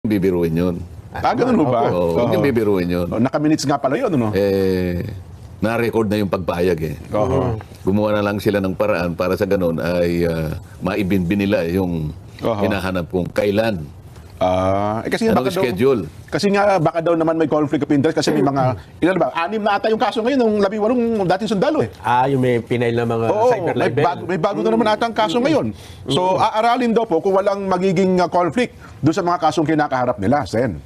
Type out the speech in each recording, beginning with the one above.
bibiruin yun. Ganun ba? Oo, huwag niyong bibiruin yun. Naka-minutes nga pala yun, ano? Na-record na yung pagpayag eh. Gumawa na lang sila ng paraan para sa ganun ay maibinbin nila yung hinahanap kung kailan. Kasi nga Anong schedule? Kasi nga baka daw naman may conflict of interest kasi may mga ilan ba? 6 na ata yung kaso ngayon ng 18 dating sundalo eh. Yung may pinail na mga cyber libel. May bago na naman ata ang kaso ngayon. So aaralin daw po kung walang magiging conflict doon sa mga kasong kinakaharap nila, Sen.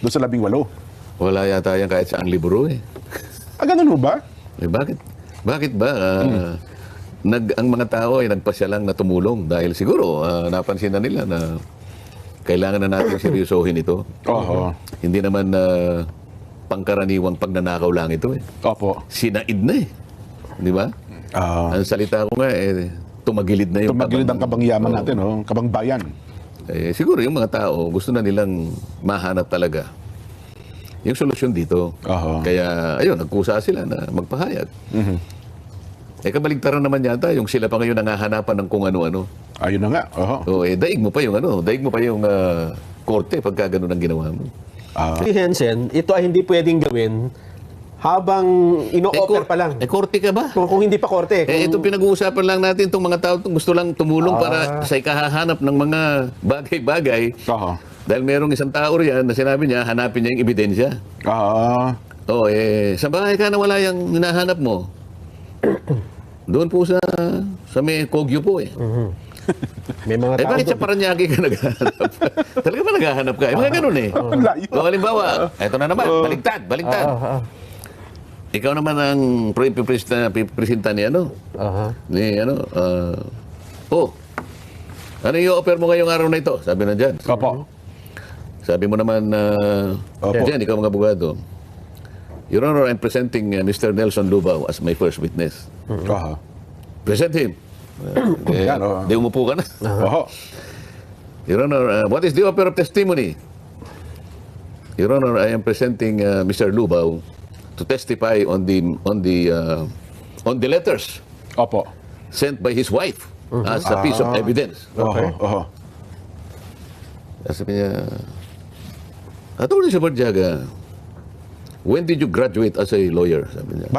Doon sa 18. Wala yata yan kahit saang libro eh. Ganun ba? Bakit? Bakit ba? Ang mga tao ay nagpasya lang na tumulong dahil siguro napansin na nila na kailangan na natin seryosohin ito. Hindi naman pangkaraniwang pagnanakaw lang ito eh. Sinaid na eh. Di ba? Ang salita ko nga tumagilid na yung tumagilid ang kabangyaman natin, kabangbayan. Siguro yung mga tao gusto na nilang mahanap talaga yung solusyon dito. Kaya ayun, nagkusa sila na magpahayag. Kabaligtaran naman yata yung sila pa ngayon nangahanapan ng kung ano-ano. Ayun na nga. Daig mo pa yung korte pagka ganun ang ginawa mo. Hensen, ito ay hindi pwedeng gawin habang ino-offer pa lang. Korte ka ba? Kung hindi pa korte. Ito pinag-uusapan lang natin itong mga tao gusto lang tumulong para sa ikahahanap ng mga bagay-bagay. Dahil merong isang tao riyan na sinabi niya, hanapin niya yung ebidensya. Sa bahay ka na wala yung hinahanap mo. Doon po sa may Kogyo po eh. May mga tao. Bakit sa Paranaque ka naghahanap? Talaga ba naghahanap ka? Mga ganun eh. Halimbawa, eto na naman, baligtad. Ikaw naman ang presenta ni ano? Ano yung offer mo ngayong araw na ito? Sabi na dyan. Sabi mo naman, dyan, ikaw mga abogado. Your Honor, I'm presenting Mr. Nelson Lubao as my first witness. Present him. Di umupo ka na. Your Honor, what is the offer of testimony? Your Honor, I am presenting Mr. Lubao to testify on the letters sent by his wife as a piece of evidence. Sabi niya, Attorney Sabarjaga, when did you graduate as a lawyer? Sabi niya.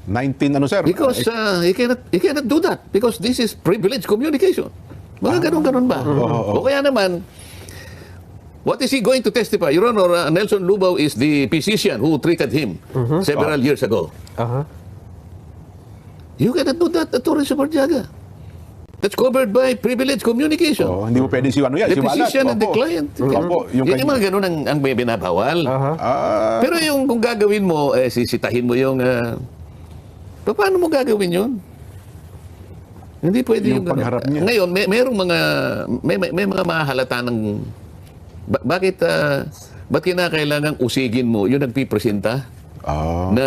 19 ano, sir? Because he cannot do that because this is privileged communication. Mga ganun ba? O kaya naman, what is he going to testify? Your Honor, Nelson Lubao is the physician who treated him several years ago. You cannot do that, Attorney Sabarjaga. That's covered by privileged communication. Hindi mo pwede si ano yan, the physician and the client. Yung mga ganun ang binabawal. Pero yung kung gagawin mo, sisitahin mo yung... paano mo gagawin yun? Hindi pwede yung pagharap niya. Ngayon, may mga mahalata ng... Ba't kinakailangan usigin mo yung nagpipresenta? Na...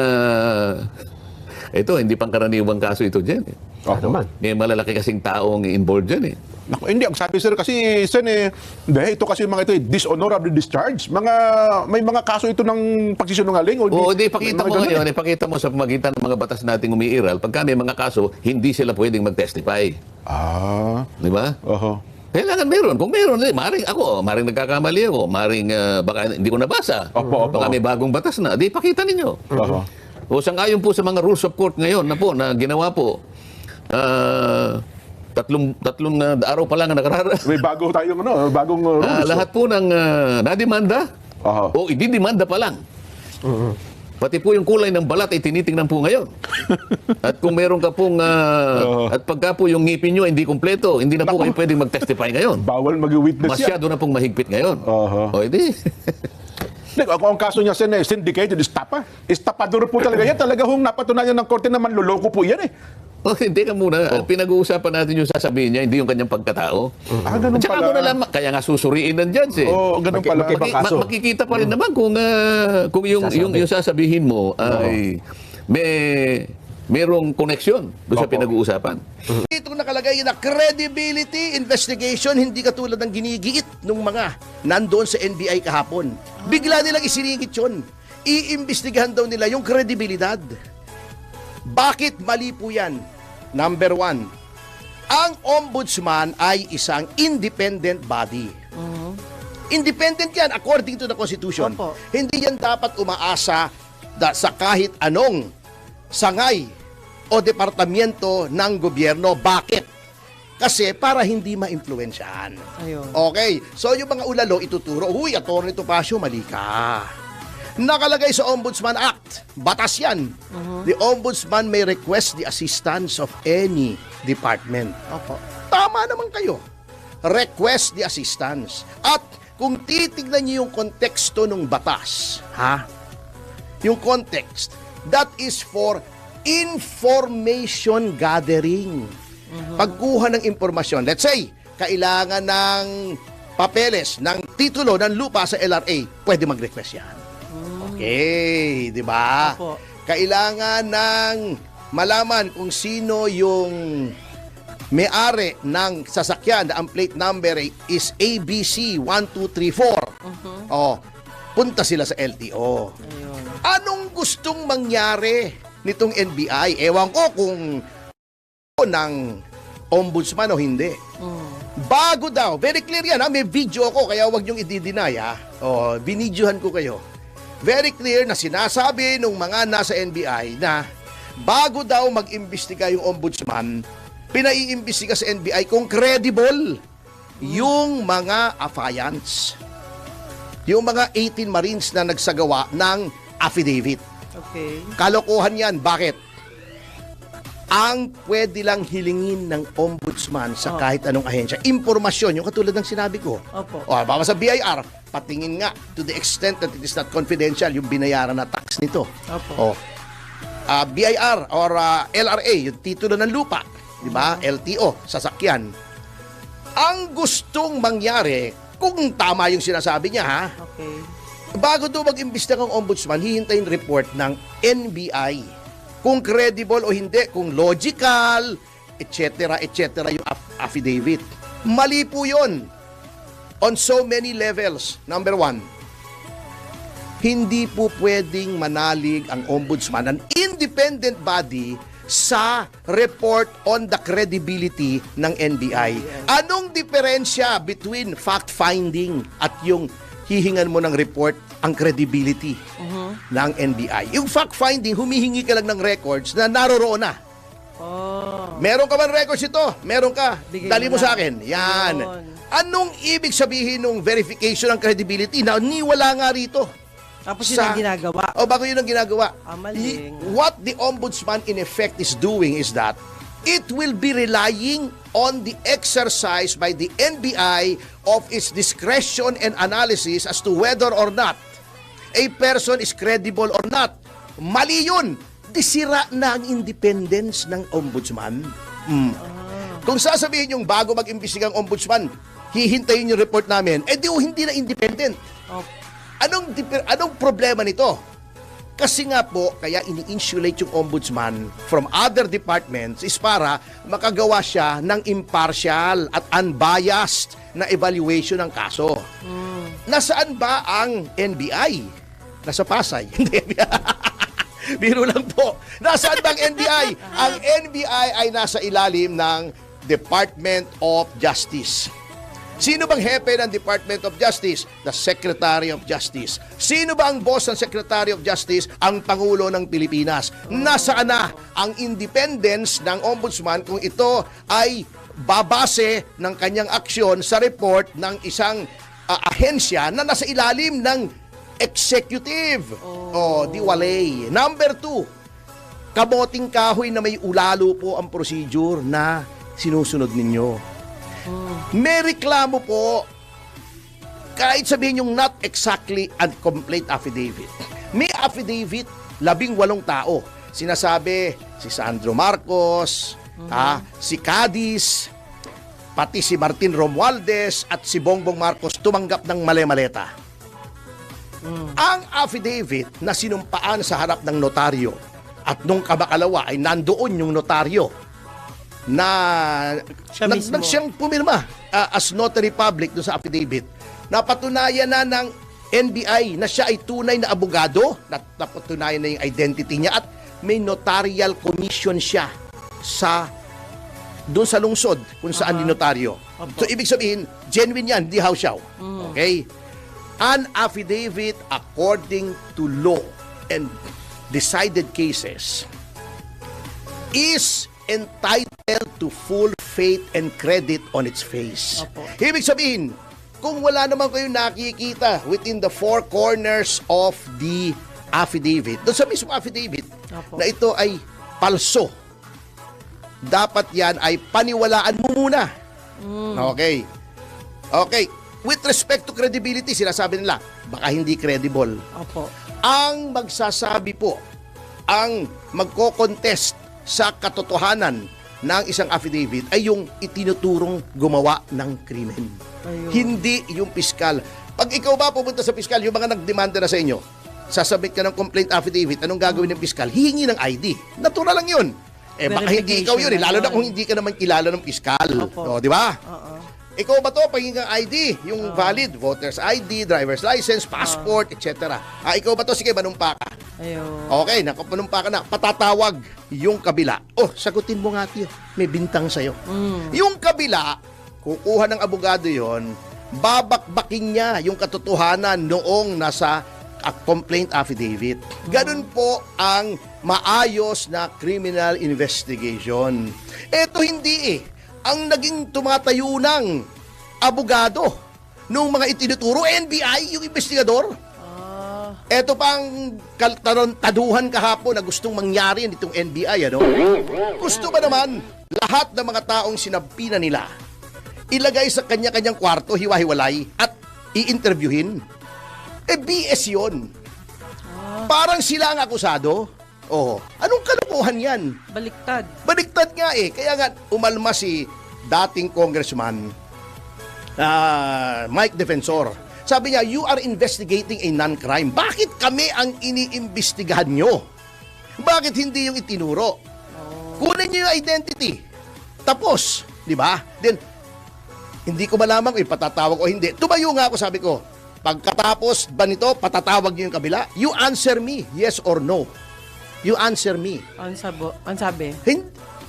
Ito, hindi pangkaraniwang kaso ito dyan. May malalaki kasing taong involved dyan eh. Hindi, ang sabi sir kasi, Sen ito kasi mga ito dishonorable discharge. May mga kaso ito ng pagsisinungaling. Pakita mo ngayon, ipakita mo sa pamagitan ng mga batas nating umiiral, pagka may mga kaso, hindi sila pwedeng mag-testify. Di ba? Kailangan meron. Kung meron, maring nagkakamali ako, maring baka hindi ko nabasa. Baka may bagong batas na. Di, pakita ninyo. Sangayon po sa mga rules of court ngayon na ginawa po, tatlong araw pa lang ang nakararaan. May bagong rules. Lahat po ng nademanda o ididemanda pa lang. Pati po yung kulay ng balat ay tinitingnan po ngayon. At kung meron ka pong at pagka po yung ngipin nyo hindi kumpleto, hindi na po kayo pwedeng mag-testify ngayon. Bawal mag-witness yan. Masyado na pong mahigpit ngayon. Hindi. Ang kaso niya, syndicated, estapador po talaga yan. Talaga napatunayan ng korte na manloloko po yan eh. Hindi ka muna. Pinag-uusapan natin yung sasabihin niya, hindi yung kanyang pagkatao. Ganun Tsaka pala. mo na lang, kaya nga susuriin ng judge eh. Ganun pala. Makikita pa rin naman kung yung sasabihin mo ay merong koneksyon doon sa pinag-uusapan. Ito nakalagay na credibility investigation, hindi katulad ng ginigiit ng mga nandoon sa NBI kahapon. Bigla nilang isiringit yun. Iimbestigahan daw nila yung kredibilidad. Bakit mali po yan? Number 1, ang ombudsman ay isang independent body. Independent yan according to the Constitution. Opo. Hindi yan dapat umaasa sa kahit anong sangay o departamento ng gobyerno. Bakit? Kasi para hindi ma-influensyahan. Ayun. Okay. So yung mga ulalo ituturo, huy, Atty. Topacio, mali ka. Nakalagay sa Ombudsman Act. Batas yan. The Ombudsman may request the assistance of any department. Opo. Tama naman kayo. Request the assistance. At kung titignan niyo yung konteksto ng batas, yung context, that is for information gathering. Pagkuha ng impormasyon. Let's say, kailangan ng papeles, ng titulo ng lupa sa LRA, pwede mag-request yan. Okay, di ba? Opo. Kailangan ng malaman kung sino yung may-ari ng sasakyan na ang plate number is ABC 1234. Oh, punta sila sa LTO. Ayun. Anong gustong mangyari nitong NBI? Ewan ko kung ng ombudsman o hindi. Bago daw, very clear yan ha, may video ako kaya wag niyong i-deny ha. Oh, binidyohan ko kayo. Very clear na sinasabi ng mga nasa NBI na bago daw mag-imbestiga yung ombudsman, pinaiimbestiga sa NBI kung credible yung mga affiants. Yung mga 18 Marines na nagsagawa ng affidavit. Okay. Kalokohan yan. Bakit? Ang pwede lang hilingin ng ombudsman sa kahit anong ahensya. Impormasyon, yung katulad ng sinabi ko. Opo. O, baka sa BIR, patingin nga to the extent that it is not confidential yung binayaran na tax nito. Opo. O, BIR or LRA, yung titulo ng lupa, di ba? LTO, sasakyan. Ang gustong mangyari, kung tama yung sinasabi niya, ha? Okay. Bago doon mag-imbestiga ng ombudsman, hihintayin report ng NBI. Kung credible o hindi, kung logical, etc., etc., yung affidavit. Mali po yun. On so many levels. Number one, hindi po pwedeng manalig ang ombudsman, an independent body, sa report on the credibility ng NBI. Anong diferensya between fact-finding at yung hihingan mo ng report, ang credibility ng NBI? Yung fact-finding, humihingi ka lang ng records na naroroon na. Oh. Meron ka man records ito? Meron ka? Bigay Dali mo mo na. sa akin. Yan. Yun. Anong ibig sabihin ng verification ng credibility na niwala nga rito? Tapos yun ang ginagawa. O bago yun ang ginagawa. Maling. What the ombudsman in effect is doing is that it will be relying on the exercise by the NBI of its discretion and analysis as to whether or not a person is credible or not. Mali yun. Disira na ang independence ng ombudsman. Kung sasabihin yung bago mag-imbestigang ombudsman, hihintayin yung report namin, hindi na independent. Okay. Anong problema nito? Kasi nga po, kaya ini-insulate yung ombudsman from other departments is para makagawa siya ng impartial at unbiased na evaluation ng kaso. Nasaan ba ang NBI? Nasa Pasay. Hindi. Biro lang po. Nasaan ba ang NBI? Ang NBI ay nasa ilalim ng Department of Justice. Sino bang hepe ng Department of Justice? The Secretary of Justice. Sino ba ang boss ng Secretary of Justice? Ang Pangulo ng Pilipinas. Nasaan na ang independence ng ombudsman kung ito ay babase ng kanyang aksyon sa report ng isang ahensya na nasa ilalim ng executive? Di walay. Number 2, kaboting kahoy na may ulalo po ang procedure na sinusunod ninyo. May reklamo po, kahit sabihin yung not exactly and complete affidavit. May affidavit, 18 tao. Sinasabi, si Sandro Marcos, si Cadiz, pati si Martin Romualdez at si Bongbong Marcos tumanggap ng mali-maleta. Ang affidavit na sinumpaan sa harap ng notaryo at nung kabakalawa ay nandoon yung notaryo na Siya mismo. siyang pumirma as notary public doon sa affidavit. Napatunayan na ng NBI na siya ay tunay na abogado, napatunayan na yung identity niya at may notarial commission siya sa doon sa lungsod kung saan dinotaryo. Opo. So, ibig sabihin, genuine yan, hindi hausyaw. Okay? An affidavit according to law and decided cases is entitled to full faith and credit on its face. Opo. Ibig sabihin, kung wala naman kayo nakikita within the four corners of the affidavit, doon sa mismo affidavit, Opo. na ito ay palso, dapat yan ay paniwalaan mo muna. Okay. Okay. With respect to credibility, sinasabi nila, baka hindi credible. Opo. Ang magsasabi po, ang magko-contest sa katotohanan ng isang affidavit ay yung itinuturong gumawa ng krimen. Ayun. Hindi yung piskal. Pag ikaw ba pupunta sa piskal, yung mga nagdemanda na sa inyo, sasabit ka ng complaint affidavit, anong gagawin ng piskal? Hihingi ng ID. Natural lang yun. Eh baka hindi ikaw yun, lalo na kung hindi ka naman kilala ng piskal. Opo. O, di ba? Oo. Ikaw ba to, pahinging ID, yung valid, voter's ID, driver's license, passport, etc. Ikaw ba to? Sige, manumpa ka. Ayun. Okay, manumpa ka na. Patatawag yung kabila. Oh, sagutin mo nga tiyo. May bintang sa'yo. Yung kabila, kukuha ng abogado yon, babakbakin niya yung katotohanan noong nasa complaint affidavit. Ganun po ang maayos na criminal investigation. Ito hindi ang naging tumatayo ng abogado nung mga itinuturo, NBI, yung investigador. Ito pang taduhan kahapon na gustong mangyari nitong NBI, ano? Gusto ba naman lahat ng mga taong sinampina nila ilagay sa kanya-kanyang kwarto, hiwa-hiwalay, at i-interviewin? BS yun. Parang sila ang akusado. Oh, anong kalokohan yan? Baliktad. Baliktad nga Kaya nga, umalma si dating congressman, Mike Defensor. Sabi niya, you are investigating a non-crime. Bakit kami ang iniimbestigahan nyo? Bakit hindi yung itinuro? Kunin nyo yung identity. Tapos, di ba? Then, hindi ko malaman kung patatawag o hindi. Tumayo nga ako, sabi ko, pagkatapos ba nito, patatawag nyo yung kabila? You answer me, yes or no. You answer me. Ang sabi?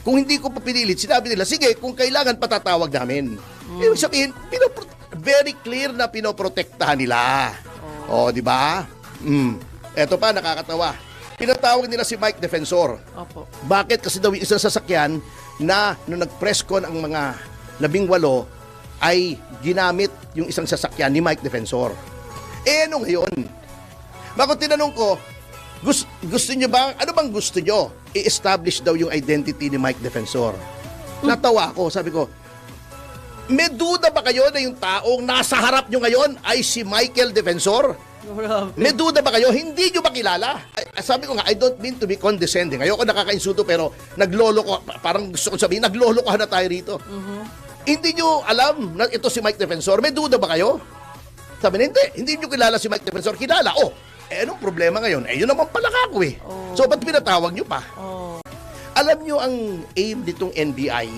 Kung hindi ko papinilit, sinabi nila, sige, kung kailangan patatawag namin. Ibig sabihin, very clear na pinoprotektahan nila. Oh, di ba? Eto pa, nakakatawa. Pinatawag nila si Mike Defensor. Opo. Bakit? Kasi daw yung isang sasakyan na nung nag-press con ang mga 18 ay ginamit yung isang sasakyan ni Mike Defensor. Ano ngayon? Bakit tinanong ko, gusto nyo ba, ano bang gusto nyo? I-establish daw yung identity ni Mike Defensor. Natawa ako, sabi ko, may duda ba kayo na yung taong nasa harap nyo ngayon ay si Michael Defensor? May duda ba kayo? Hindi nyo ba kilala? Sabi ko nga, I don't mean to be condescending. Ayoko nakakainsulto pero naglolo ko, parang gusto ko sabihin, naglolo ko na tayo rito. Hindi nyo alam na ito si Mike Defensor? May duda ba kayo? Sabi na, hindi nyo kilala si Mike Defensor. Kilala, anong problema ngayon? Yun naman pala kako So, ba't pinatawag nyo pa? Alam nyo ang aim nitong NBI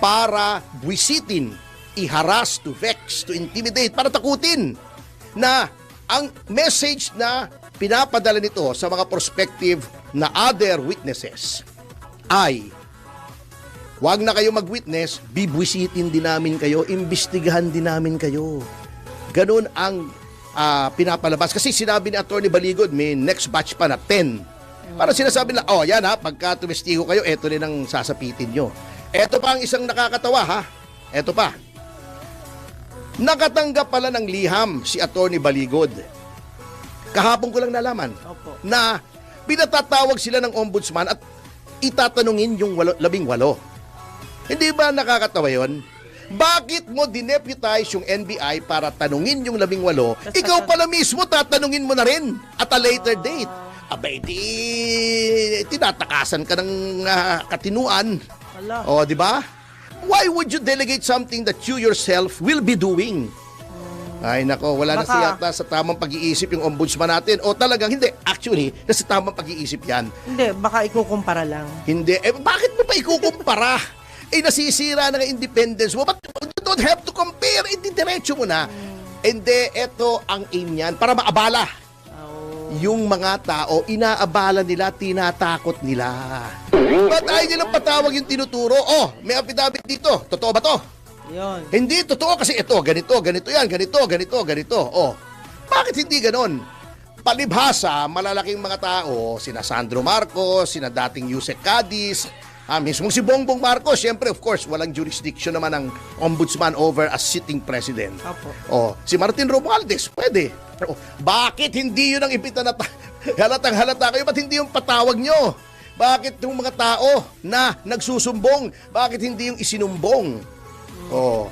para buwisitin, i-harass, to vex, to intimidate, para takutin na ang message na pinapadala nito sa mga prospective na other witnesses ay huwag na kayo mag-witness, bibwisitin din namin kayo, imbestigahan din namin kayo. Ganun ang pinapalabas. Kasi sinabi ni Atty. Baligod, may next batch pa na 10. Para sinasabi na, yan pagka tumestigo kayo, eto rin ang sasapitin nyo. Eto pa ang isang nakakatawa, Eto pa. Nakatanggap pala ng liham si Atty. Baligod. Kahapon ko lang nalaman na pinatatawag sila ng ombudsman at itatanungin yung 18. Hindi ba nakakatawa yun? Bakit mo dineputize yung NBI para tanungin yung 18? Ikaw pala mismo tatanungin mo na rin at a later date. Abay, tinatakasan ka ng katinuan. Di ba? Why would you delegate something that you yourself will be doing? Ay nako, wala na siyata sa tamang pag-iisip yung ombudsman natin. O talagang hindi. Actually, nasa tamang pag-iisip yan. Hindi, baka ikukumpara lang. Hindi. Bakit mo pa ikukumpara? Nasisira na ng independence mo. But you don't have to compare. Diretso mo na. Hindi, ito ang aim niyan. Para maabala. Yung mga tao, inaabala nila, tinatakot nila. Ba't ayaw nilang patawag yung tinuturo? Oh, may affidavit dito. Totoo ba to? Yun. Hindi, totoo kasi ito, ganito yan, ganito. Oh, bakit hindi ganon? Palibhasa, malalaking mga tao, sina Sandro Marcos, sina dating Yusek Cadiz, mismo si Bongbong Marcos, syempre, of course, walang jurisdiction naman ng ombudsman over a sitting president. Opo. Oh, si Martin Romualdez, pwede. Oh, bakit hindi yun ang impita na halatang-halata kayo? Ba't hindi yung patawag nyo? Bakit yung mga tao na nagsusumbong? Bakit hindi yung isinumbong? Oh.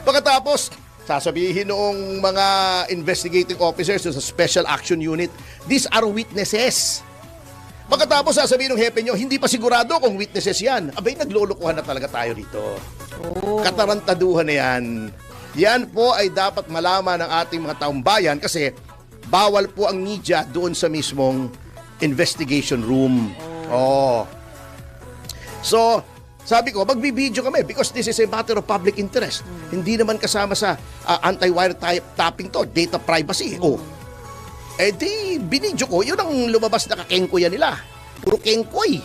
Pagkatapos, sasabihin noong mga investigating officers sa Special Action Unit, these are witnesses. Pagkatapos sasabihin ng hepe nyo, hindi pa sigurado kung witnesses yan. Abay, naglulukuhan na talaga tayo dito. Oh. Katarantaduhan na yan. Yan po ay dapat malaman ng ating mga taong bayan kasi bawal po ang media doon sa mismong investigation room. Oh. So, sabi ko, magbibideo kami because this is a matter of public interest. Hindi naman kasama sa anti-wire tapping to, data privacy. Oh. Eh di, binidyo ko, yun ang lumabas na kakengkoy nila. Puro kengkoy.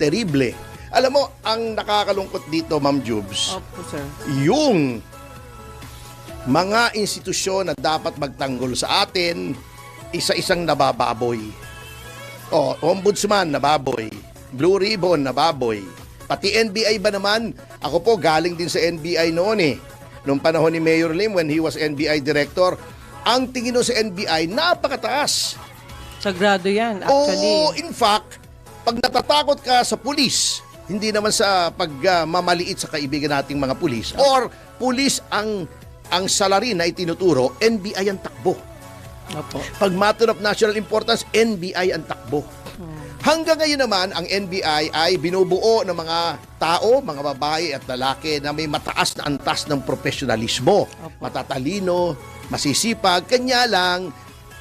Terrible. Alam mo, ang nakakalungkot dito, Ma'am Jubes, Opo, sir. yung mga institusyon na dapat magtanggol sa atin, isa-isang nabababoy. Oh, Ombudsman, nababoy. Blue Ribbon, nababoy. Pati NBI ba naman? Ako po, galing din sa NBI noon eh. Noong panahon ni Mayor Lim, when he was NBI Director, ang tingin sa NBI, napakataas. Sagrado yan, actually. Oo, in fact, pag natatakot ka sa pulis, hindi naman sa pagmamaliit sa kaibigan nating mga pulis, or pulis ang salarin na itinuturo, NBI ang takbo. Opo. Pag matter of national importance, NBI ang takbo. Hanggang ngayon naman, ang NBI ay binubuo ng mga tao, mga babae at lalaki na may mataas na antas ng profesionalismo. Matatalino, masisipag. Kanya lang,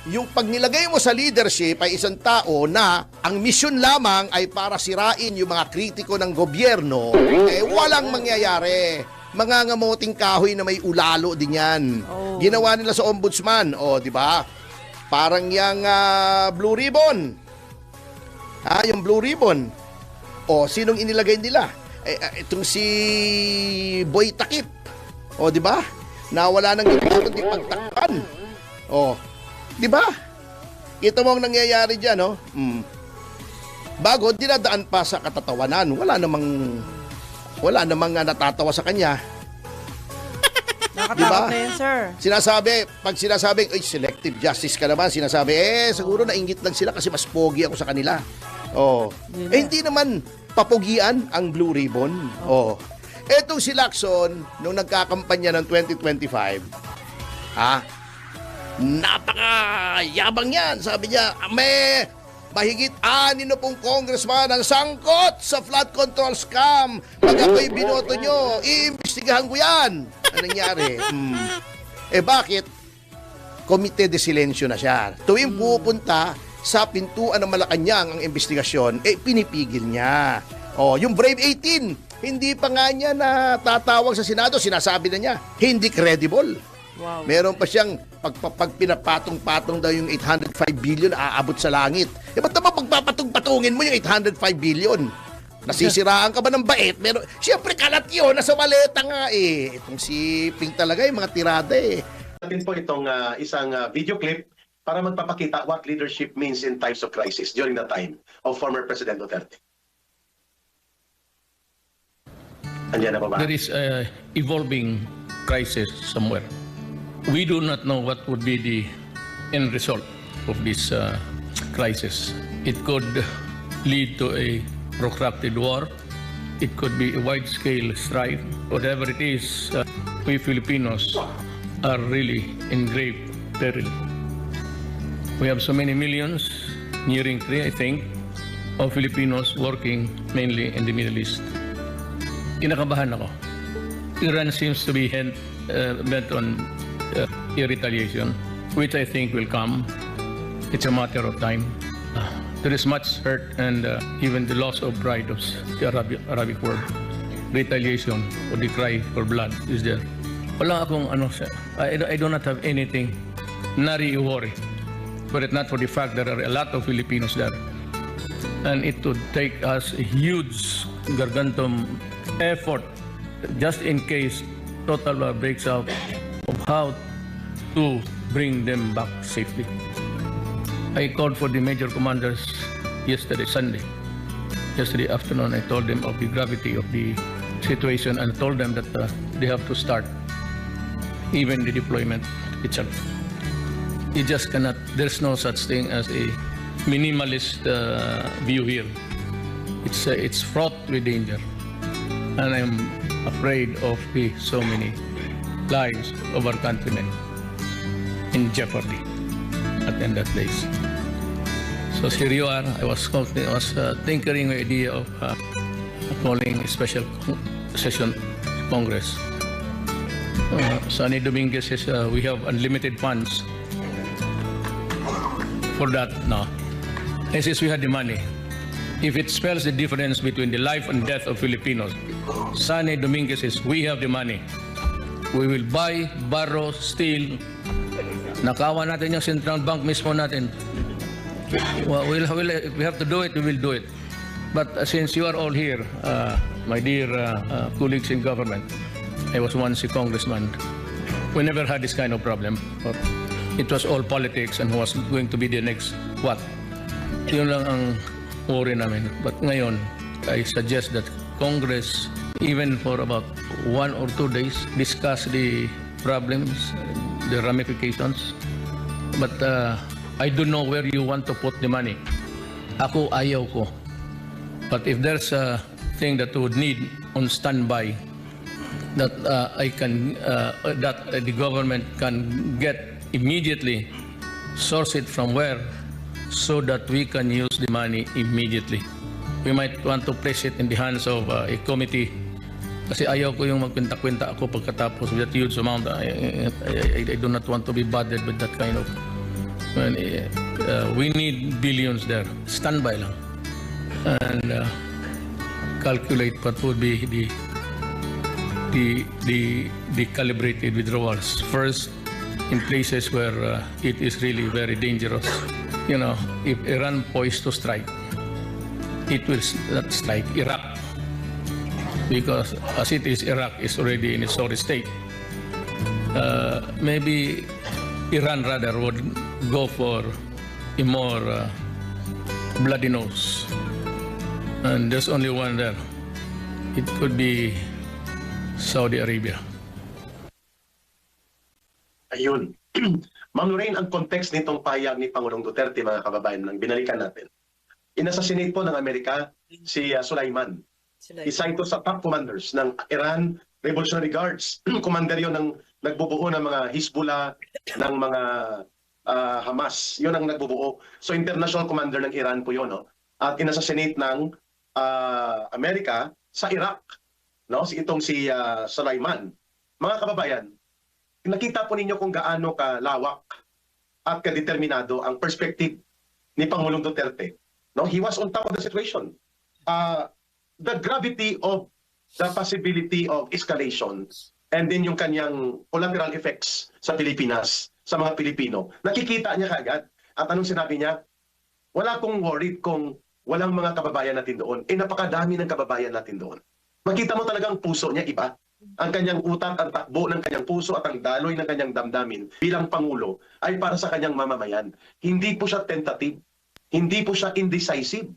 yung pag nilagay mo sa leadership ay isang tao na ang misyon lamang ay para sirain yung mga kritiko ng gobyerno, eh walang mangyayari. Mangangamoting kahoy na may ulalo din yan. Oh. Ginawa nila sa ombudsman. O, di ba? Parang yung Blue Ribbon. Yung Blue Ribbon. O, sinong inilagay nila? Itong si Boy Takip. O, di ba? Nawala nang ginawa kundi pagtakpan. O, di ba? Kita mo ang nangyayari dyan, no? Bago, dinadaan pa sa katatawanan. Wala namang natatawa sa kanya. Nakatakot Diba? na yun, sir. Pag sinasabing, ay, selective justice ka naman, sinasabi, siguro nainggit lang sila kasi mas pogi ako sa kanila. Oh. Hindi naman papugian ang Blue Ribbon. Oh. Etong si Lacson, nung nagkakampanya ng 2025, napakayabang yan. Sabi niya, may mahigit 6 na pong congressman ang sangkot sa flood control scam. Pag ako'y binoto nyo, iimbestigahan ko yan. Ano nangyari? Bakit? Komite de silensyo na siya. Tuwing pupunta sa pintuan ng Malacanang ang investigasyon, pinipigil niya. Yung Brave 18, hindi pa nga niya natatawag sa Senado, sinasabi na niya, hindi credible. Wow. Meron pa siyang pag pinapatong-patong daw yung 805 billion aabot sa langit. Ba't naman pagpapatong-patungin mo yung 805 billion? Nasisiraan ka ba ng bait? Siyempre kalat yun, nasa maleta nga eh. Itong si Ping talaga, yung mga tirada eh. Natin po itong isang video clip para magpapakita what leadership means in times of crisis during the time of former President Duterte. Andiyan na ba? There is a evolving crisis somewhere. We do not know what would be the end result of this crisis. It could lead to a protracted war. It could be a wide-scale strife. Whatever it is, we Filipinos are really in grave peril. We have so many millions, nearing 3, I think, of Filipinos working mainly in the Middle East. Kinakabahan ako. Iran seems to be bent on a retaliation, which I think will come. It's a matter of time. There is much hurt and even the loss of pride of the Arabic world. Retaliation or the cry for blood is there. Wala akong I do not have anything nari worry. Were it not for the fact there are a lot of Filipinos there And it would take us a huge gargantum effort just in case total war breaks out of how to bring them back safely. I called for the major commanders yesterday, Sunday. Yesterday afternoon, I told them of the gravity of the situation and told them that they have to start even the deployment itself. You just cannot, there's no such thing as a minimalist view here. It's fraught with danger. And I'm afraid of the so many lives of our countrymen in jeopardy in that place. So here you are. I was tinkering the idea of calling a special session Congress. Sonny Dominguez says we have unlimited funds for that now. He says we had the money. If it spells the difference between the life and death of Filipinos, Sonny Dominguez says we have the money. We will buy, borrow, steal. Nakawa natin yung Central Bank mismo natin. Well, if we have to do it, we will do it. But since you are all here, my dear colleagues in government, I was once a congressman. We never had this kind of problem. It was all politics and who was going to be the next what. Yun lang ang worry namin. But ngayon, I suggest that Congress, even for about 1 or 2 days, discuss the problems, the ramifications. But I don't know where you want to put the money. Ako, ayaw ko. But if there's a thing that would need on standby, that that the government can get immediately, source it from where, so that we can use the money immediately. We might want to place it in the hands of a committee. Kasi ayaw ko yung magkwenta-kwenta ako pagkatapos with that huge amount. I do not want to be bothered with that kind of. We need billions there. Standby lang. And calculate what would be the calibrated withdrawals. First, in places where it is really very dangerous. You know, if Iran poised to strike, it will not strike Iraq. Because as it is, Iraq is already in a sorry state. Maybe Iran rather would go for a more bloody nose. And there's only one there. It could be Saudi Arabia. Ayun. Ma'am Lorraine, ang context nitong payag ni Pangulong Duterte, mga kababayan, nang binalikan natin. Inassassinate po ng Amerika si Sulaiman. Isa ito sa top commanders ng Iran Revolutionary Guards. Commander yun ng nagbubuo ng mga Hezbollah, ng mga Hamas. Yun ang nagbubuo. So international commander ng Iran po yun. No? At inassassinate ng Amerika sa Iraq. No? Itong si Sulaiman. Mga kababayan, nakita po ninyo kung gaano kalawak at kadeterminado ang perspective ni Pangulong Duterte. No? He was on top of the situation. The gravity of the possibility of escalation and then yung kanyang collateral effects sa Pilipinas, sa mga Pilipino, nakikita niya kaagad. At anong sinabi niya? Wala akong worried kung walang mga kababayan natin doon. Napakadami ng kababayan natin doon. Makita mo talagang puso niya iba. Ang kanyang utak, ang takbo ng kanyang puso at ang daloy ng kanyang damdamin bilang Pangulo ay para sa kanyang mamamayan. Hindi po siya tentative. Hindi po siya indecisive.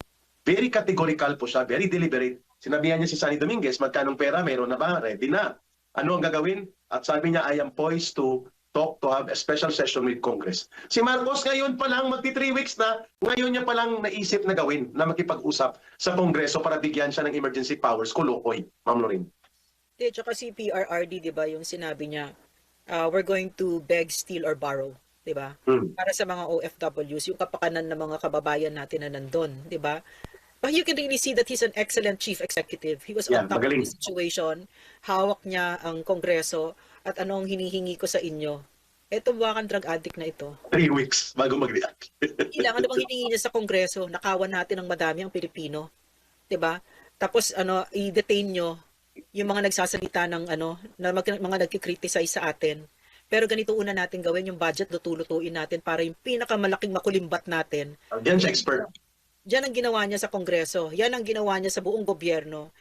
Very categorical po siya, very deliberate. Sinabihan niya si Sonny Dominguez, magkanong pera, meron na ba? Ready na. Ano ang gagawin? At sabi niya, I am poised to talk, to have a special session with Congress. Si Marcos ngayon pa lang, magti 3 weeks na, ngayon niya pa lang naisip na gawin, na makipag-usap sa Kongreso para bigyan siya ng emergency powers. Kulukoy, Ma'am Lorraine. Tsaka si PRRD, di ba, yung sinabi niya, we're going to beg, steal, or borrow. Di ba? Para sa mga OFWs, yung kapakanan ng mga kababayan natin na nandun. Di ba? But you can really see that he's an excellent chief executive. He was on top of the situation. Hawak niya ang Kongreso at ano ang hinihingi ko sa inyo. Ito bakang drug addict na ito. 3 weeks bago mag-react. Ilang ano bang hinihingi niya sa Kongreso? Nakawan natin ng madami ang Pilipino. 'Di ba? Tapos i-detain nyo yung mga nagsasalita ng mga nagki-criticize sa atin. Pero ganito una natin gawin, yung budget lutuin natin para yung pinakamalaking makulimbat natin. Yan siya expert. Diyan ang ginawa niya sa Kongreso. Yan ang ginawa niya sa buong gobyerno.